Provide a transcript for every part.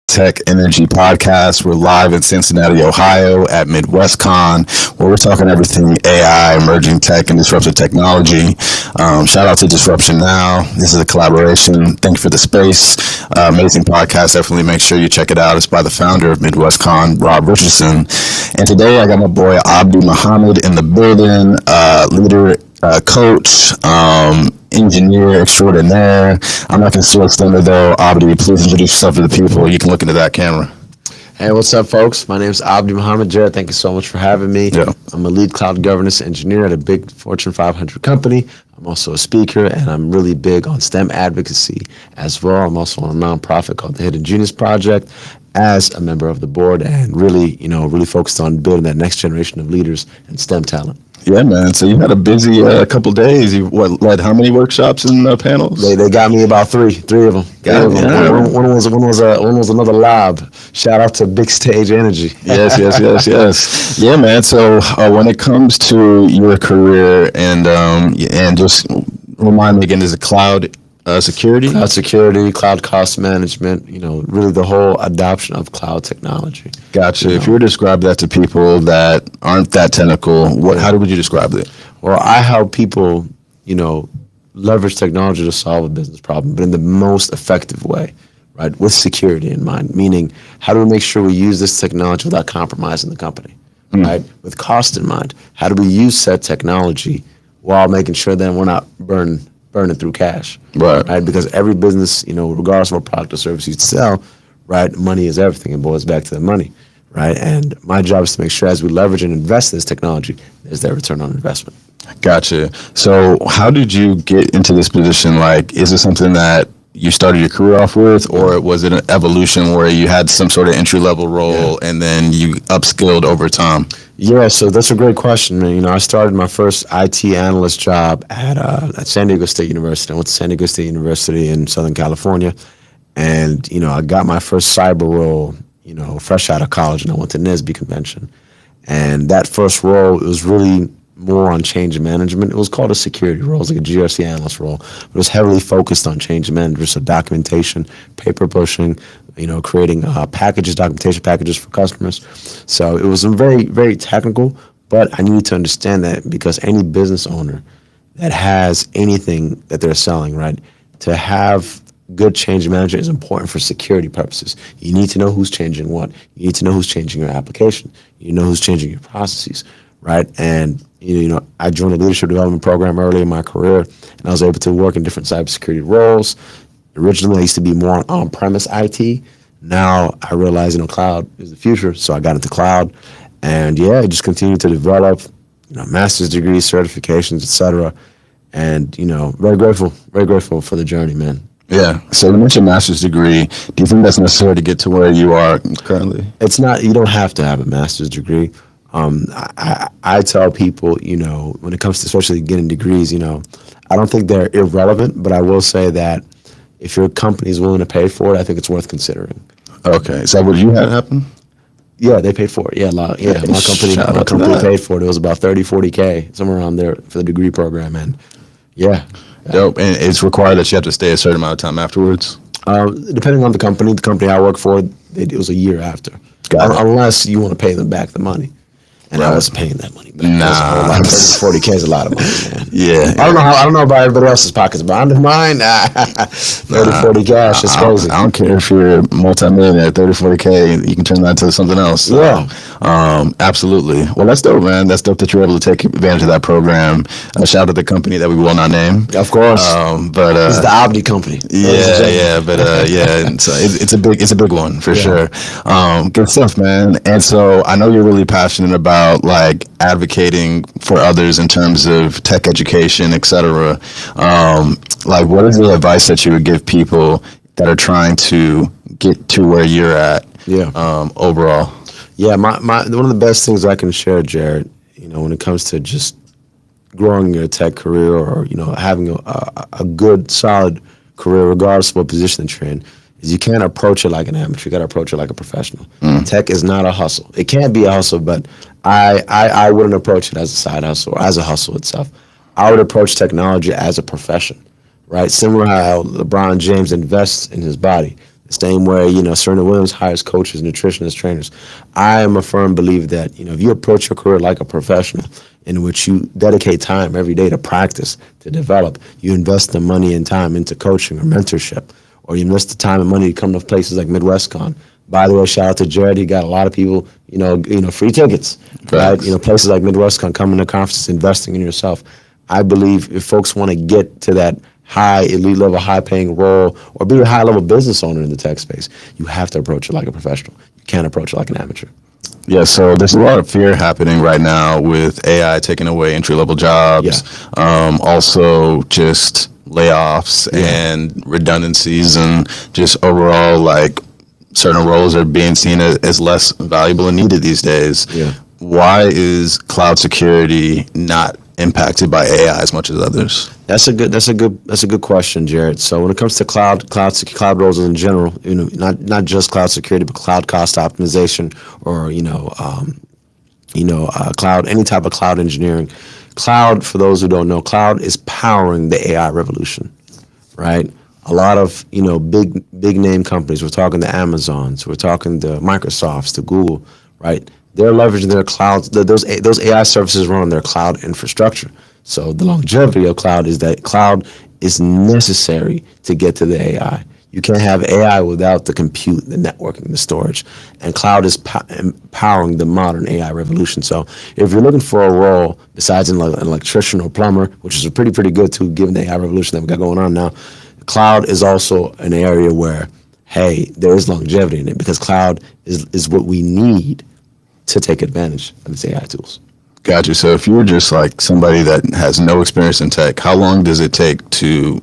Tech Energy Podcast. We're live in Cincinnati, Ohio at MidwestCon, where we're talking everything AI, emerging tech, and disruptive technology. Shout out to Disruption Now. This is a collaboration. Thank you for the space. Amazing podcast. Definitely make sure you check it out. It's by the founder of MidwestCon, Rob Richardson. And today I got my boy Abdi Muhammad in the building, leader, coach, engineer extraordinaire. I'm not going to steal thunder though. Abdi, please introduce yourself to the people. You can look into that camera. Hey, what's up, folks? My name is Abdi Muhammad. Jared, thank you so much for having me. Yeah. I'm a lead cloud governance engineer at a big Fortune 500 company. I'm also a speaker, and I'm really big on STEM advocacy as well. I'm also on a nonprofit called the Hidden Genius Project as a member of the board, and really focused on building that next generation of leaders and STEM talent. Yeah, man. So you had a busy couple days. You led how many workshops and panels? They got me about three of them. One was another lab. Shout out to Big Stage Energy. Yes. Yeah, man. So when it comes to your career and just remind me again, is it cloud security? Cloud security, cloud cost management, really the whole adoption of cloud technology. Gotcha. If you were to describe that to people that aren't that technical, how would you describe it? Well, I help people, leverage technology to solve a business problem, but in the most effective way, right? With security in mind, meaning how do we make sure we use this technology without compromising the company, right? With cost in mind, how do we use said technology while making sure that we're not burning through cash, right? Because every business, regardless of what product or service you sell, right, money is everything. It boils back to the money, right? And my job is to make sure as we leverage and invest in this technology, there's that return on investment. Gotcha. So how did you get into this position? Like, is it something that you started your career off with, or was it an evolution where you had some sort of entry-level role and then you upskilled over time? Yeah, so that's a great question, man. I started my first IT analyst job at San Diego State University. I went to San Diego State University in Southern California, and I got my first cyber role, fresh out of college, and I went to NSBE convention. And that first role, it was really more on change management. It was called a security role. It was like a GRC analyst role. But it was heavily focused on change management, so documentation, paper pushing, creating documentation packages for customers. So it was very, very technical, but I needed to understand that because any business owner that has anything that they're selling, right, to have good change management is important for security purposes. You need to know who's changing what. You need to know who's changing your application. You know who's changing your processes, right? And I joined a leadership development program early in my career, and I was able to work in different cybersecurity roles. Originally, I used to be more on-premise IT. Now I realize, cloud is the future, so I got into cloud, and I just continued to develop, master's degrees, certifications, etc. And very grateful for the journey, man. Yeah. So you mentioned master's degree. Do you think that's necessary to get to where you are currently? It's not. You don't have to have a master's degree. I tell people, when it comes to especially getting degrees, I don't think they're irrelevant, but I will say that if your company is willing to pay for it, I think it's worth considering. Okay. So what you had happen? Yeah, they paid for it. Yeah, my company paid for it. It was about 30, 40K, somewhere around there for the degree program. And Dope. And it's required that you have to stay a certain amount of time afterwards? Depending on the company I work for, it was a year after. Unless you want to pay them back the money. And I wasn't paying that money. But 40K is a lot of money, man. Yeah. I don't know about everybody else's pockets, but under mine, 40 cash is crazy. I don't care if you're a multimillionaire, 40K, you can turn that into something else. So, absolutely. Well, that's dope, man. That's dope that you're able to take advantage of that program. Shout out to the company that we will not name. Of course. But it's the Abdi company. And so it's a big one for sure. Good stuff, man. And so I know you're really passionate about like advocating for others in terms of tech education, etc. Like, what is the advice that you would give people that are trying to get to where you're at? Overall. Yeah, one of the best things I can share, Jared, when it comes to just growing your tech career or having a good solid career, regardless of what position that you're in, is you can't approach it like an amateur. You got to approach it like a professional. Tech is not a hustle. It can be a hustle, but I wouldn't approach it as a side hustle or as a hustle itself. I would approach technology as a profession, right? Similar how LeBron James invests in his body. The Same way, Serena Williams hires coaches, nutritionists, trainers. I am a firm believer that, if you approach your career like a professional, in which you dedicate time every day to practice, to develop, you invest the money and time into coaching or mentorship, or you invest the time and money to come to places like MidwestCon. By the way, shout out to Jared. He got a lot of people, free tickets, right? Places like MidwestCon, coming to conferences, investing in yourself. I believe if folks want to get to that high elite level, high paying role, or be a high level business owner in the tech space, you have to approach it like a professional. You can't approach it like an amateur. Yeah, so there's a lot of fear happening right now with AI taking away entry level jobs. Also just layoffs and redundancies, and just overall, like, certain roles are being seen as less valuable and needed these days. Yeah. Why is cloud security not impacted by AI as much as others? That's a good question, Jared. So when it comes to cloud roles in general, not just cloud security, but cloud cost optimization, or cloud, any type of cloud engineering. Cloud, for those who don't know, cloud is powering the AI revolution, right? A lot of big name companies. We're talking the Amazons, we're talking the Microsofts, the Google, right? They're leveraging their clouds. Those AI services run on their cloud infrastructure. So the longevity of cloud is that cloud is necessary to get to the AI. You can't have AI without the compute, the networking, the storage. And cloud is empowering the modern AI revolution. So if you're looking for a role besides an electrician or plumber, which is pretty good too, given the AI revolution that we got going on now, cloud is also an area where, hey, there is longevity in it, because cloud is what we need to take advantage of these AI tools. Got you. So if you're just like somebody that has no experience in tech, how long does it take to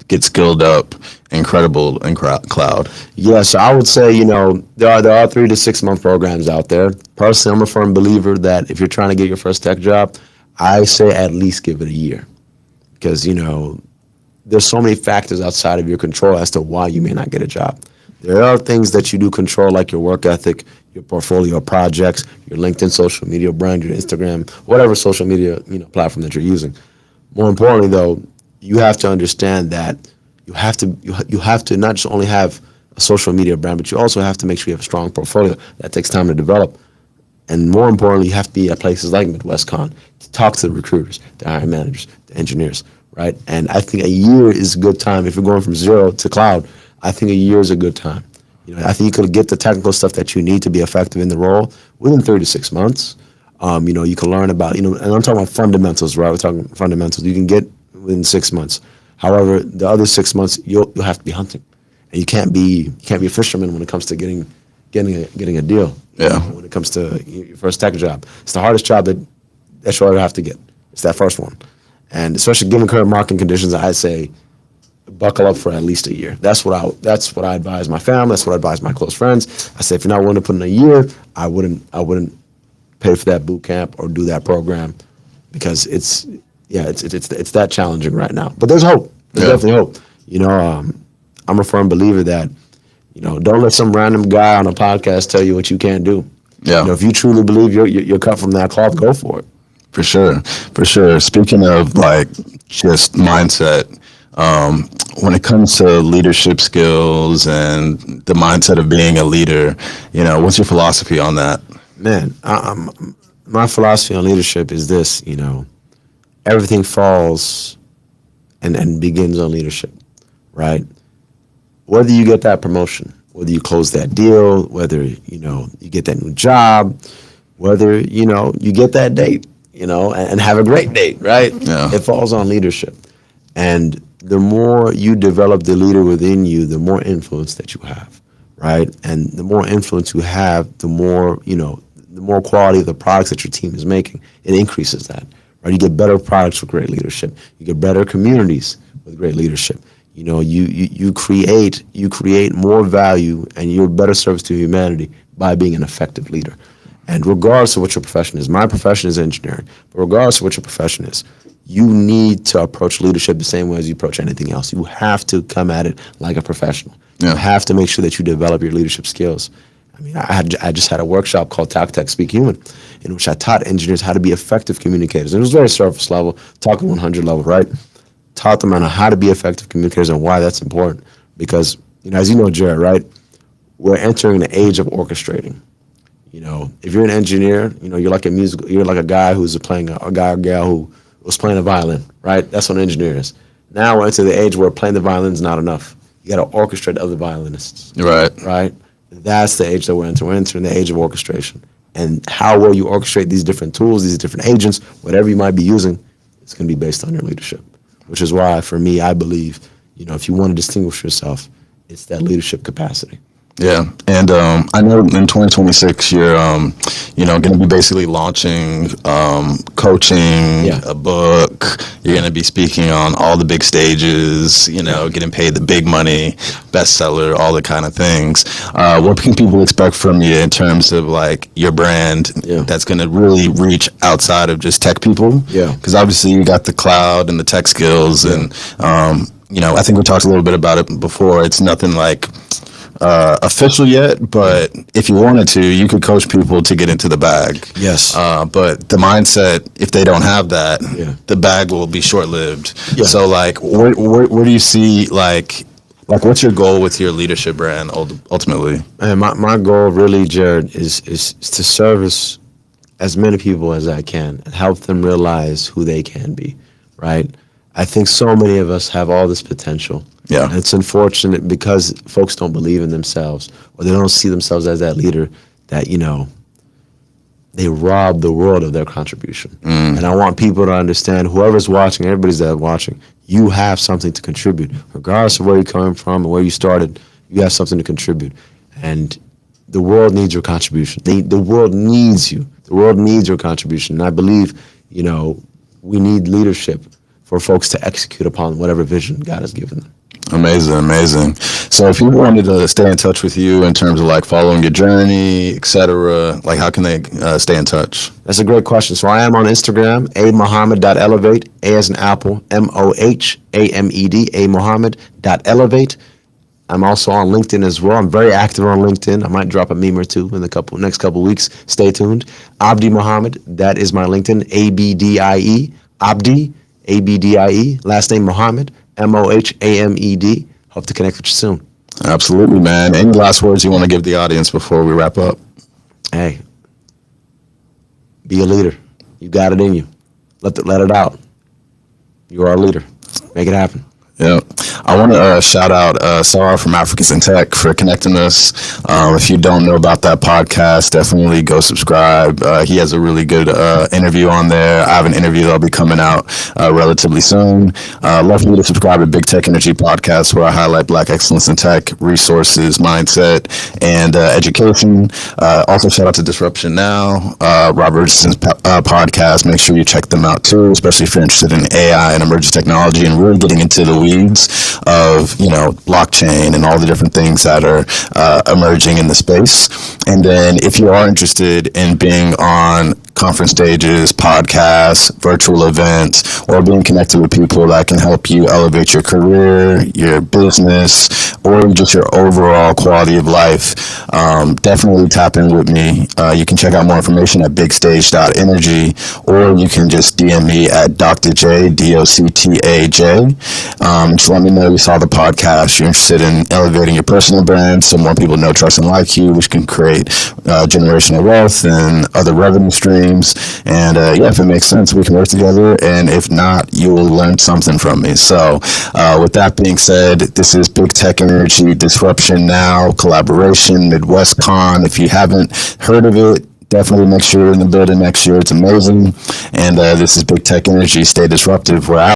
get skilled up in cloud? Yeah, so I would say, there are 3 to 6 month programs out there. Personally, I'm a firm believer that if you're trying to get your first tech job, I say at least give it a year, because, there's so many factors outside of your control as to why you may not get a job. There are things that you do control, like your work ethic, your portfolio of projects, your LinkedIn social media brand, your Instagram, whatever social media platform that you're using. More importantly, though, you have to understand that you have to not just only have a social media brand, but you also have to make sure you have a strong portfolio. That takes time to develop. And more importantly, you have to be at places like MidwestCon to talk to the recruiters, the hiring managers, the engineers, right? And I think a year is a good time. If you're going from zero to cloud, I think a year is a good time. I think you could get the technical stuff that you need to be effective in the role within 3 to 6 months. You can learn about, and I'm talking about fundamentals, right? We're talking fundamentals. You can get within 6 months. However, the other 6 months, you'll have to be hunting, and you can't be a fisherman when it comes to getting a deal. Yeah. When it comes to your first tech job, it's the hardest job that you'll ever have to get. It's that first one. And especially given current market conditions, I'd say buckle up for at least a year. That's what I advise my family. That's what I advise my close friends. I say if you're not willing to put in a year, I wouldn't pay for that boot camp or do that program, because it's that challenging right now. But there's hope. There's definitely hope. I'm a firm believer that don't let some random guy on a podcast tell you what you can't do. Yeah. If you truly believe you're cut from that cloth, go for it. For sure. Speaking of like just mindset, when it comes to leadership skills and the mindset of being a leader, what's your philosophy on that? Man, my philosophy on leadership is this, everything falls and begins on leadership, right? Whether you get that promotion, whether you close that deal, whether, you get that new job, whether, you get that date, and have a great date, right? Yeah. It falls on leadership. And the more you develop the leader within you, the more influence that you have, right? And the more influence you have, the more quality of the products that your team is making, it increases that, right? You get better products with great leadership. You get better communities with great leadership. You create more value, and you're a better service to humanity by being an effective leader. And regardless of what your profession is, my profession is engineering, but regardless of what your profession is, you need to approach leadership the same way as you approach anything else. You have to come at it like a professional. Yeah. You have to make sure that you develop your leadership skills. I mean, I just had a workshop called Talk Tech, Speak Human, in which I taught engineers how to be effective communicators. And it was very surface level, talking 100 level, right? Taught them on how to be effective communicators and why that's important. Because as you know, Jared, right? We're entering the age of orchestrating. If you're an engineer, you're like a guy who's playing a guy or gal who was playing a violin, right? That's what an engineer is. Now we're into the age where playing the violin is not enough. You got to orchestrate other violinists. Right? That's the age that we're entering. We're entering the age of orchestration. And how well you orchestrate these different tools, these different agents, whatever you might be using, it's going to be based on your leadership. Which is why, for me, I believe, if you want to distinguish yourself, it's that leadership capacity. Yeah, and I know in 2026 you're, going to be basically launching coaching, a book. You're going to be speaking on all the big stages. Getting paid the big money, bestseller, all the kind of things. What can people expect from you in terms of like your brand that's going to really reach outside of just tech people? Yeah, because obviously you got the cloud and the tech skills, and I think we talked a little bit about it before. It's nothing like official yet, but if you wanted to, you could coach people to get into the bag. Yes. But the mindset, if they don't have that, the bag will be short-lived. Yeah. So, like, where do you see, like what's your goal with your leadership brand ultimately? And my goal really, Jared, is to service as many people as I can and help them realize who they can be, right? I think so many of us have all this potential. Yeah. And it's unfortunate because folks don't believe in themselves or they don't see themselves as that leader that, they rob the world of their contribution. And I want people to understand, whoever's watching, everybody's that watching, you have something to contribute. Regardless of where you're coming from and where you started, you have something to contribute. And the world needs your contribution. The world needs you. The world needs your contribution. And I believe, we need leadership for folks to execute upon whatever vision God has given them. Amazing. So if people wanted to stay in touch with you in terms of like following your journey, etc., like how can they stay in touch? That's a great question. So I am on Instagram, amohamed.elevate, A as in apple, Mohamed, amohamed.elevate. I'm also on LinkedIn as well. I'm very active on LinkedIn. I might drop a meme or two in the next couple weeks. Stay tuned. Abdi Mohamed, that is my LinkedIn, ABDIE, Abdi, ABDIE, last name Mohamed, Mohamed. Hope to connect with you soon. Absolutely, man. Any last words you want to give the audience before we wrap up? Hey, be a leader. You got it in you. Let it out. You are a leader. Make it happen. Yeah. I want to shout out Sarah from Africans in Tech for connecting us. If you don't know about that podcast, definitely go subscribe. He has a really good interview on there. I have an interview that'll be coming out relatively soon. Love for you to subscribe to Big Tech Energy Podcast, where I highlight Black excellence in tech, resources, mindset, and education. Also, shout out to Disruption Now, Robertson's podcast. Make sure you check them out too, especially if you're interested in AI and emerging technology and really getting into the weeds of blockchain and all the different things that are emerging in the space. And then if you are interested in being on conference stages, podcasts, virtual events, or being connected with people that can help you elevate your career, your business, or just your overall quality of life, definitely tap in with me. You can check out more information at bigstage.energy, or you can just DM me at Dr. J, DOCTAJ. Just let me know you saw the podcast. You're interested in elevating your personal brand so more people know, trust, and like you, which can create generational wealth and other revenue streams. And if it makes sense, we can work together. And if not, you will learn something from me. So with that being said, this is Big Tech Energy Disruption Now collaboration, MidwestCon. If you haven't heard of it, definitely make sure you're in the building next year. It's amazing. And this is Big Tech Energy. Stay disruptive. We're out.